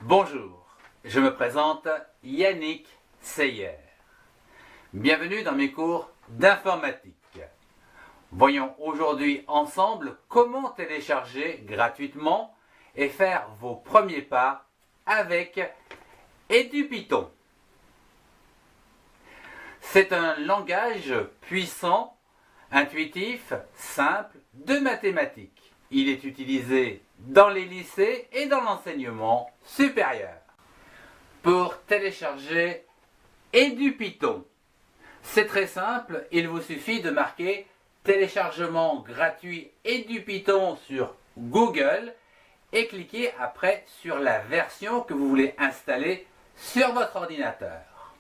Bonjour, je me présente Yannick Seyer. Bienvenue dans mes cours d'informatique. Voyons aujourd'hui ensemble comment télécharger gratuitement et faire vos premiers pas avec EduPython. C'est un langage puissant, intuitif, simple de mathématiques. Il est utilisé dans les lycées et dans l'enseignement supérieur. Pour télécharger EduPython, c'est très simple, il vous suffit de marquer téléchargement gratuit EduPython sur Google et cliquer après sur la version que vous voulez installer sur votre ordinateur.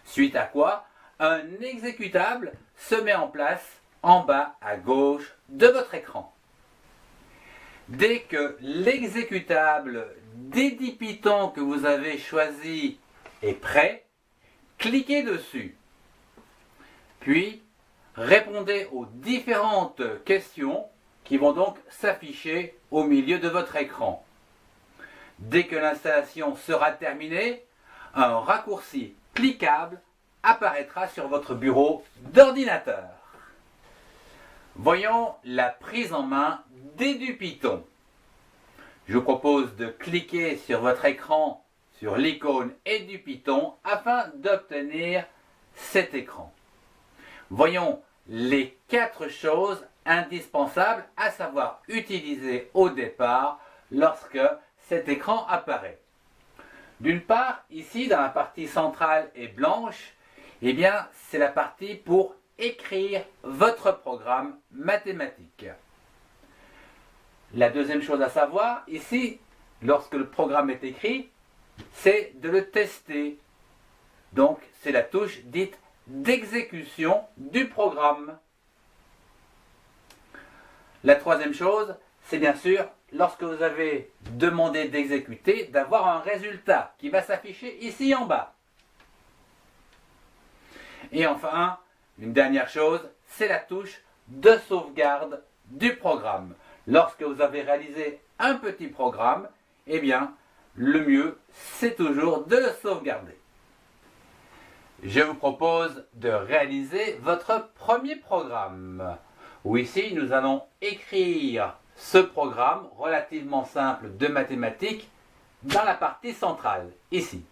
Suite à quoi, un exécutable se met en place en bas à gauche de votre écran. Dès que l'exécutable d'EduPython que vous avez choisi est prêt, cliquez dessus. Puis, répondez aux différentes questions qui vont donc s'afficher au milieu de votre écran. Dès que l'installation sera terminée, un raccourci cliquable apparaîtra sur votre bureau d'ordinateur. Voyons la prise en main d'EduPython. Je vous propose de cliquer sur votre écran sur l'icône EduPython afin d'obtenir cet écran. Voyons les 4 choses indispensables à savoir utiliser au départ lorsque cet écran apparaît. D'une part, ici dans la partie centrale et blanche, c'est la partie pour écrire votre programme mathématique. La deuxième chose à savoir, ici, lorsque le programme est écrit, c'est de le tester. Donc, c'est la touche dite d'exécution du programme. La troisième chose, c'est bien sûr, lorsque vous avez demandé d'exécuter, d'avoir un résultat qui va s'afficher ici en bas. Et enfin, une dernière chose, c'est la touche de sauvegarde du programme. Lorsque vous avez réalisé un petit programme, le mieux, c'est toujours de le sauvegarder. Je vous propose de réaliser votre premier programme, où ici, nous allons écrire ce programme relativement simple de mathématiques dans la partie centrale, ici.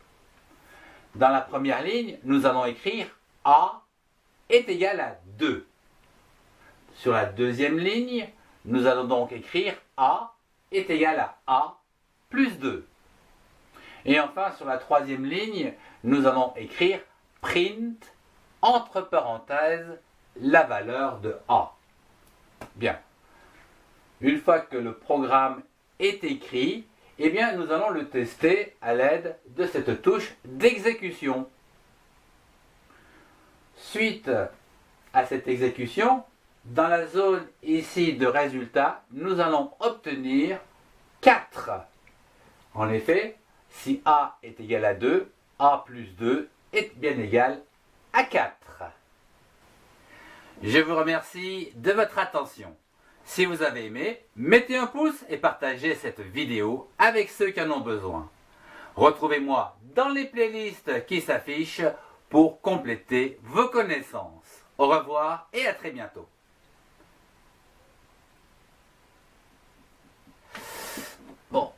Dans la première ligne, nous allons écrire A est égal à 2. Sur la deuxième ligne, nous allons donc écrire A est égal à A plus 2. Et enfin, sur la troisième ligne, nous allons écrire print, entre parenthèses, la valeur de A. Bien. Une fois que le programme est écrit, nous allons le tester à l'aide de cette touche d'exécution. Suite à cette exécution, dans la zone ici de résultats, nous allons obtenir 4. En effet, si A est égal à 2, A plus 2 est bien égal à 4. Je vous remercie de votre attention. Si vous avez aimé, mettez un pouce et partagez cette vidéo avec ceux qui en ont besoin. Retrouvez-moi dans les playlists qui s'affichent pour compléter vos connaissances. Au revoir et à très bientôt. Bon.